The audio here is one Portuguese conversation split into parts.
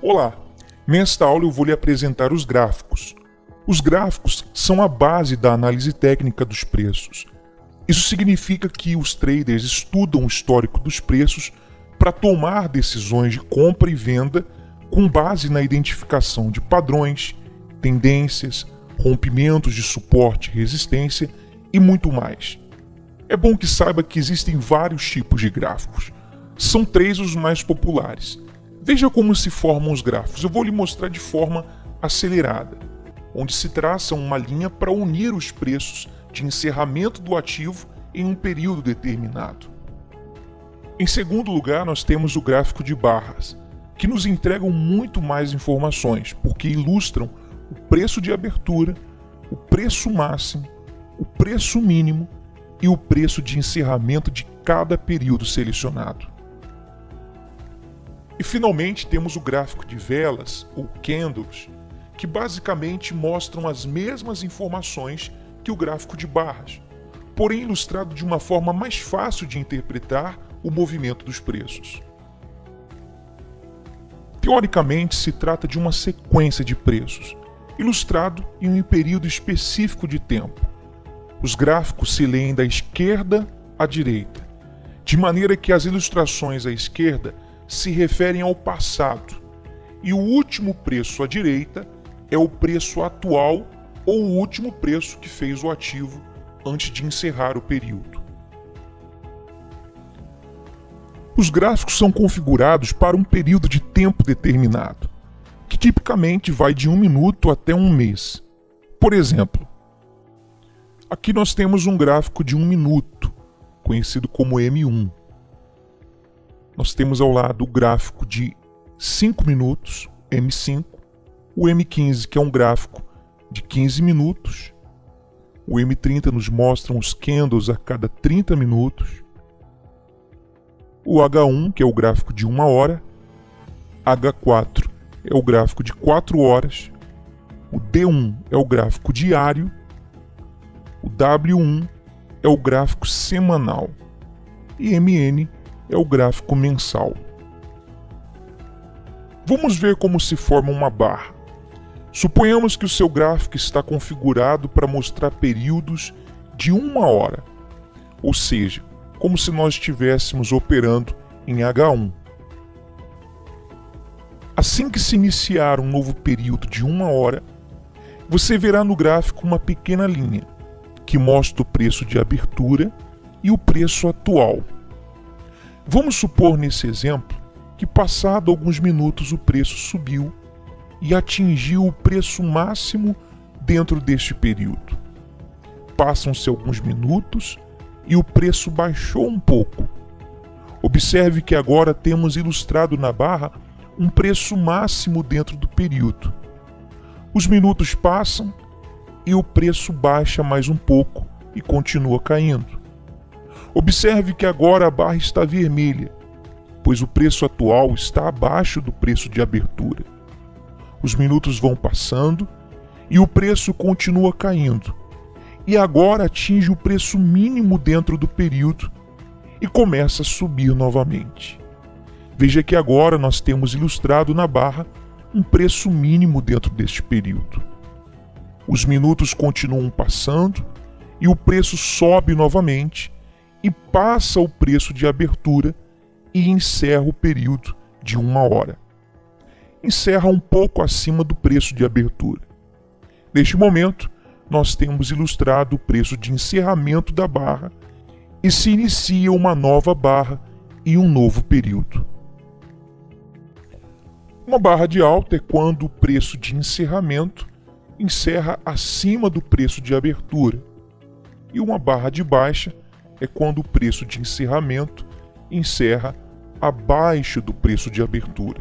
Olá! Nesta aula eu vou lhe apresentar os gráficos. Os gráficos são a base da análise técnica dos preços. Isso significa que os traders estudam o histórico dos preços para tomar decisões de compra e venda com base na identificação de padrões, tendências, rompimentos de suporte e resistência e muito mais. É bom que saiba que existem vários tipos de gráficos. São 3 os mais populares. Veja como se formam os gráficos. Eu vou lhe mostrar de forma acelerada, onde se traça uma linha para unir os preços de encerramento do ativo em um período determinado. Em segundo lugar, nós temos o gráfico de barras, que nos entregam muito mais informações, porque ilustram o preço de abertura, o preço máximo, o preço mínimo e o preço de encerramento de cada período selecionado. E finalmente temos o gráfico de velas, ou candles, que basicamente mostram as mesmas informações que o gráfico de barras, porém ilustrado de uma forma mais fácil de interpretar o movimento dos preços. Teoricamente, se trata de uma sequência de preços, ilustrado em um período específico de tempo. Os gráficos se leem da esquerda à direita, de maneira que as ilustrações à esquerda se referem ao passado, e o último preço à direita é o preço atual ou o último preço que fez o ativo antes de encerrar o período. Os gráficos são configurados para um período de tempo determinado, que tipicamente vai de 1 minuto até 1 mês. Por exemplo, aqui nós temos um gráfico de 1 minuto, conhecido como M1. Nós temos ao lado o gráfico de 5 minutos, M5, o M15, que é um gráfico de 15 minutos, o M30 nos mostra os candles a cada 30 minutos, o H1, que é o gráfico de 1 hora, H4 é o gráfico de 4 horas, o D1 é o gráfico diário, o W1 é o gráfico semanal e MN é o gráfico mensal. Vamos ver como se forma uma barra. Suponhamos que o seu gráfico está configurado para mostrar períodos de 1 hora, ou seja, como se nós estivéssemos operando em H1. Assim que se iniciar um novo período de 1 hora, você verá no gráfico uma pequena linha que mostra o preço de abertura e o preço atual. Vamos supor nesse exemplo que passado alguns minutos o preço subiu e atingiu o preço máximo dentro deste período. Passam-se alguns minutos e o preço baixou um pouco. Observe que agora temos ilustrado na barra um preço máximo dentro do período. Os minutos passam e o preço baixa mais um pouco e continua caindo. Observe que agora a barra está vermelha, pois o preço atual está abaixo do preço de abertura. Os minutos vão passando e o preço continua caindo, e agora atinge o preço mínimo dentro do período e começa a subir novamente. Veja que agora nós temos ilustrado na barra um preço mínimo dentro deste período. Os minutos continuam passando e o preço sobe novamente e passa o preço de abertura e encerra o período de 1 hora. Encerra um pouco acima do preço de abertura. Neste momento, nós temos ilustrado o preço de encerramento da barra e se inicia uma nova barra e um novo período. Uma barra de alta é quando o preço de encerramento encerra acima do preço de abertura, e uma barra de baixa é quando o preço de encerramento encerra abaixo do preço de abertura.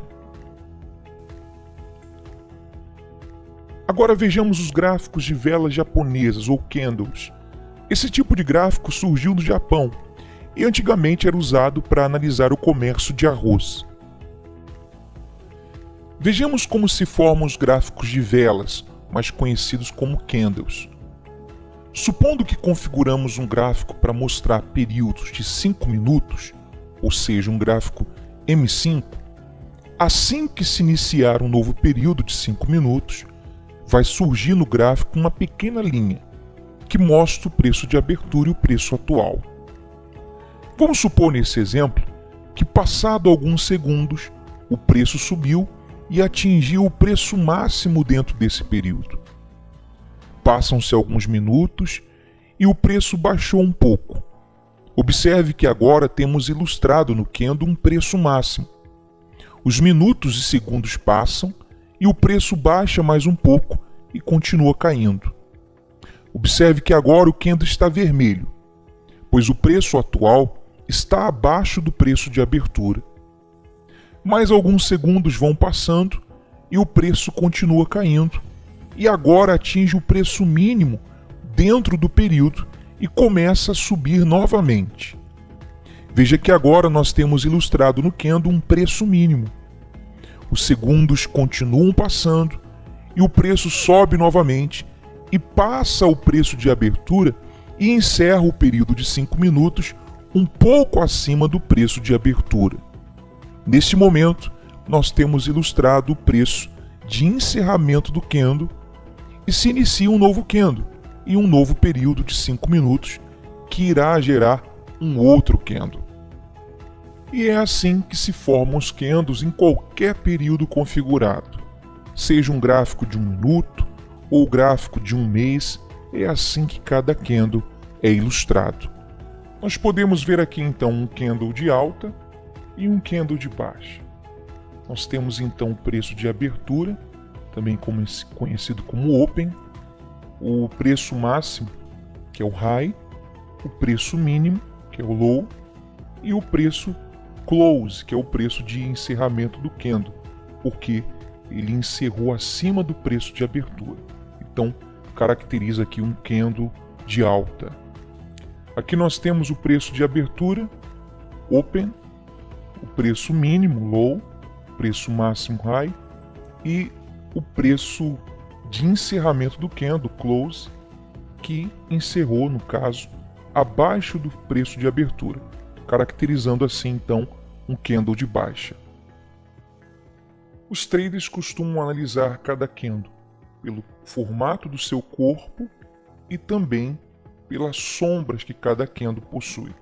Agora vejamos os gráficos de velas japonesas ou candles. Esse tipo de gráfico surgiu no Japão e antigamente era usado para analisar o comércio de arroz. Vejamos como se formam os gráficos de velas, mais conhecidos como candles. Supondo que configuramos um gráfico para mostrar períodos de 5 minutos, ou seja, um gráfico M5, Assim que se iniciar um novo período de 5 minutos, vai surgir no gráfico uma pequena linha que mostra o preço de abertura e o preço atual. Vamos supor nesse exemplo que, passado alguns segundos, o preço subiu e atingiu o preço máximo dentro desse período. Passam-se alguns minutos e o preço baixou um pouco. Observe que agora temos ilustrado no candle um preço máximo. Os minutos e segundos passam e o preço baixa mais um pouco e continua caindo. Observe que agora o candle está vermelho, pois o preço atual está abaixo do preço de abertura. Mais alguns segundos vão passando e o preço continua caindo e agora atinge o preço mínimo dentro do período e começa a subir novamente. Veja que agora nós temos ilustrado no candle um preço mínimo. Os segundos continuam passando e o preço sobe novamente e passa o preço de abertura e encerra o período de 5 minutos um pouco acima do preço de abertura. Neste momento, nós temos ilustrado o preço de encerramento do candle e se inicia um novo candle e um novo período de 5 minutos que irá gerar um outro candle. E é assim que se formam os candles em qualquer período configurado. Seja um gráfico de 1 minuto ou gráfico de 1 mês, é assim que cada candle é ilustrado. Nós podemos ver aqui então um candle de alta e um candle de baixa. Nós temos então o preço de abertura, também conhecido como open, o preço máximo, que é o high, o preço mínimo, que é o low, e o preço close, que é o preço de encerramento do candle, porque ele encerrou acima do preço de abertura. Então, caracteriza aqui um candle de alta. Aqui nós temos o preço de abertura, open, o preço mínimo, low, o preço máximo, high, e o preço de encerramento do candle, close, que encerrou, no caso, abaixo do preço de abertura, caracterizando assim, então, um candle de baixa. Os traders costumam analisar cada candle pelo formato do seu corpo e também pelas sombras que cada candle possui.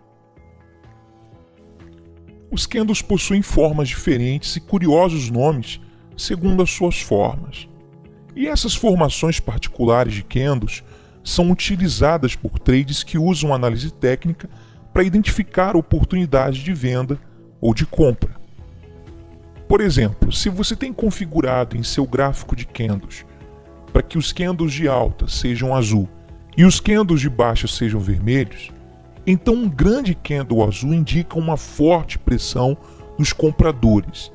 Os candles possuem formas diferentes e curiosos nomes segundo as suas formas. E essas formações particulares de candles são utilizadas por traders que usam análise técnica para identificar oportunidades de venda ou de compra. Por exemplo, se você tem configurado em seu gráfico de candles para que os candles de alta sejam azul e os candles de baixa sejam vermelhos, então um grande candle azul indica uma forte pressão nos compradores.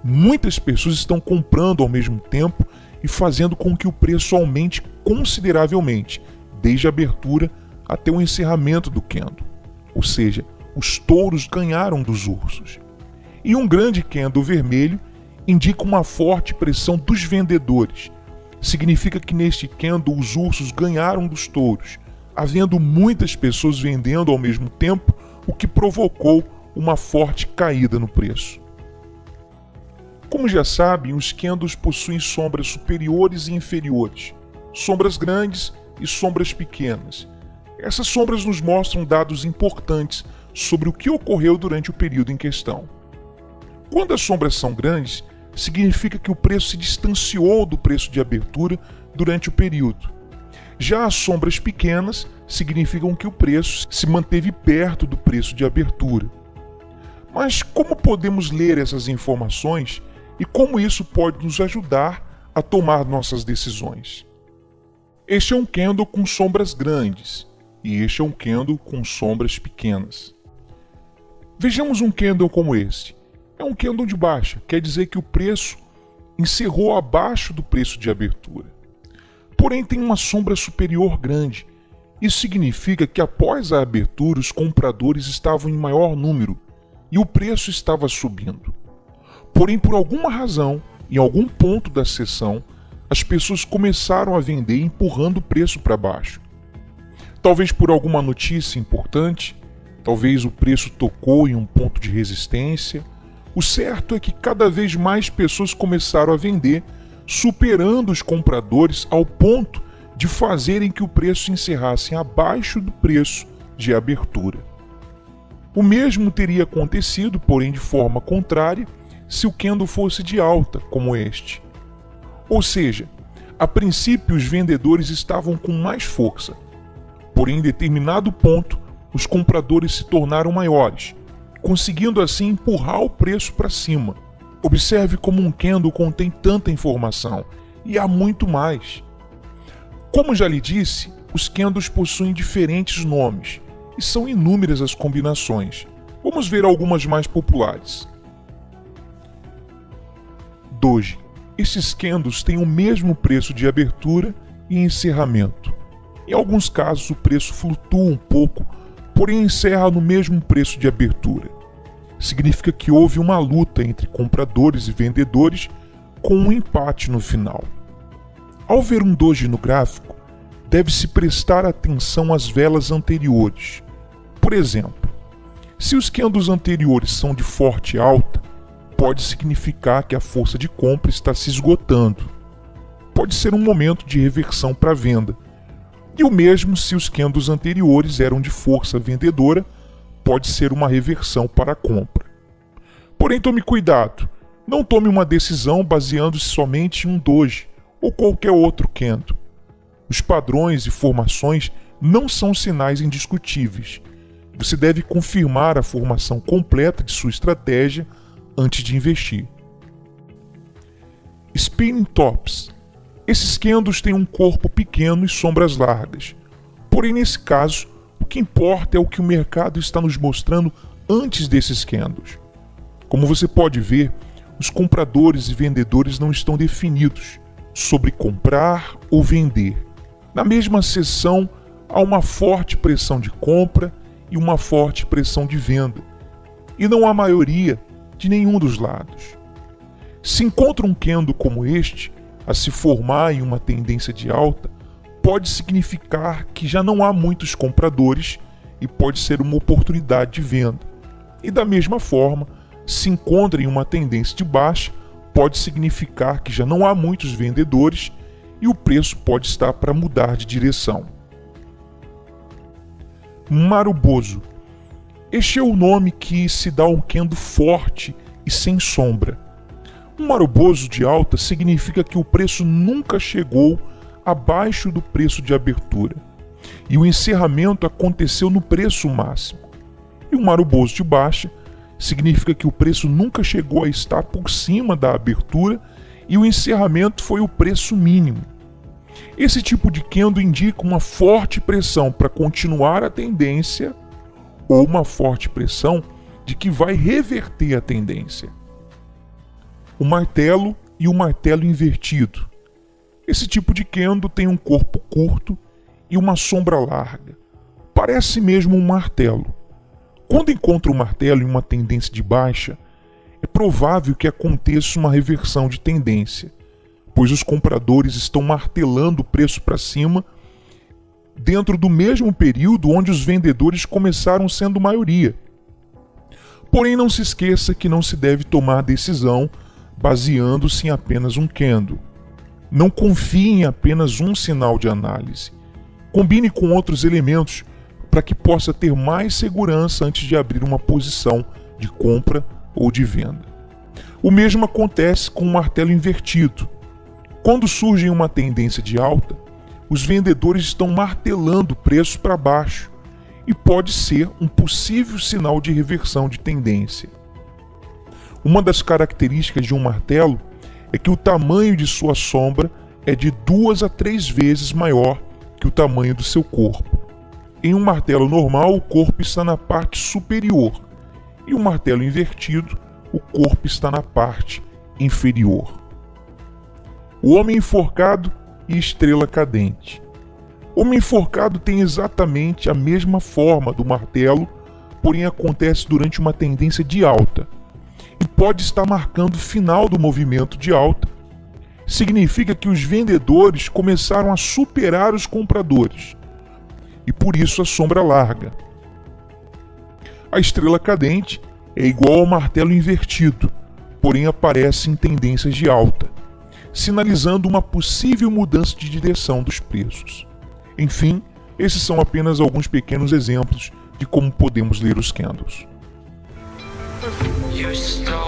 Muitas pessoas estão comprando ao mesmo tempo e fazendo com que o preço aumente consideravelmente, desde a abertura até o encerramento do candle. Ou seja, os touros ganharam dos ursos. E um grande candle vermelho indica uma forte pressão dos vendedores. Significa que neste candle os ursos ganharam dos touros, havendo muitas pessoas vendendo ao mesmo tempo, o que provocou uma forte caída no preço. Como já sabem, os candles possuem sombras superiores e inferiores, sombras grandes e sombras pequenas. Essas sombras nos mostram dados importantes sobre o que ocorreu durante o período em questão. Quando as sombras são grandes, significa que o preço se distanciou do preço de abertura durante o período. Já as sombras pequenas significam que o preço se manteve perto do preço de abertura. Mas como podemos ler essas informações e como isso pode nos ajudar a tomar nossas decisões? Este é um candle com sombras grandes e este é um candle com sombras pequenas. Vejamos um candle como este. É um candle de baixa, quer dizer que o preço encerrou abaixo do preço de abertura. Porém, tem uma sombra superior grande. Isso significa que após a abertura, os compradores estavam em maior número e o preço estava subindo. Porém, por alguma razão, em algum ponto da sessão, as pessoas começaram a vender empurrando o preço para baixo. Talvez por alguma notícia importante, talvez o preço tocou em um ponto de resistência, O certo é que cada vez mais pessoas começaram a vender, superando os compradores ao ponto de fazerem que o preço encerrasse abaixo do preço de abertura. O mesmo teria acontecido, porém de forma contrária, se o candle fosse de alta, como este. Ou seja, a princípio os vendedores estavam com mais força, porém em determinado ponto os compradores se tornaram maiores, conseguindo assim empurrar o preço para cima. Observe como um candle contém tanta informação, e há muito mais. Como já lhe disse, os candles possuem diferentes nomes, e são inúmeras as combinações. Vamos ver algumas mais populares. Doji. Esses candles têm o mesmo preço de abertura e encerramento. Em alguns casos o preço flutua um pouco, porém encerra no mesmo preço de abertura. Significa que houve uma luta entre compradores e vendedores com um empate no final. Ao ver um doji no gráfico, deve-se prestar atenção às velas anteriores. Por exemplo, se os candles anteriores são de forte alta, pode significar que a força de compra está se esgotando. Pode ser um momento de reversão para a venda. E o mesmo se os candles anteriores eram de força vendedora, pode ser uma reversão para a compra. Porém, tome cuidado, não tome uma decisão baseando-se somente em um doji ou qualquer outro candle. Os padrões e formações não são sinais indiscutíveis. Você deve confirmar a formação completa de sua estratégia antes de investir. Spinning Tops. Esses candles têm um corpo pequeno e sombras largas. Porém, nesse caso, o que importa é o que o mercado está nos mostrando antes desses candles. Como você pode ver, os compradores e vendedores não estão definidos sobre comprar ou vender. Na mesma sessão, há uma forte pressão de compra e uma forte pressão de venda. E não há maioria de nenhum dos lados. Se encontra um candle como este a se formar em uma tendência de alta, pode significar que já não há muitos compradores e pode ser uma oportunidade de venda. E da mesma forma, se encontra em uma tendência de baixa, pode significar que já não há muitos vendedores e o preço pode estar para mudar de direção. Marubozu. Este é o nome que se dá a um candle forte e sem sombra. Um marubozu de alta significa que o preço nunca chegou abaixo do preço de abertura e o encerramento aconteceu no preço máximo. E um marubozu de baixa significa que o preço nunca chegou a estar por cima da abertura e o encerramento foi o preço mínimo. Esse tipo de candle indica uma forte pressão para continuar a tendência ou uma forte pressão de que vai reverter a tendência. O martelo e o martelo invertido. Esse tipo de candle tem um corpo curto e uma sombra larga. Parece mesmo um martelo. Quando encontra o martelo em uma tendência de baixa, é provável que aconteça uma reversão de tendência, pois os compradores estão martelando o preço para cima dentro do mesmo período onde os vendedores começaram sendo maioria. Porém, não se esqueça que não se deve tomar decisão baseando-se em apenas um candle. Não confie em apenas um sinal de análise. Combine com outros elementos para que possa ter mais segurança antes de abrir uma posição de compra ou de venda. O mesmo acontece com o martelo invertido. Quando surge uma tendência de alta, os vendedores estão martelando o preço para baixo e pode ser um possível sinal de reversão de tendência. Uma das características de um martelo é que o tamanho de sua sombra é de 2 a 3 vezes maior que o tamanho do seu corpo. Em um martelo normal, o corpo está na parte superior, e um martelo invertido, o corpo está na parte inferior. O homem enforcado e estrela cadente. O homem enforcado tem exatamente a mesma forma do martelo, porém acontece durante uma tendência de alta, e pode estar marcando o final do movimento de alta. Significa que os vendedores começaram a superar os compradores, e por isso a sombra larga. A estrela cadente é igual ao martelo invertido, porém aparece em tendências de alta, sinalizando uma possível mudança de direção dos preços. Enfim, esses são apenas alguns pequenos exemplos de como podemos ler os candles. You stole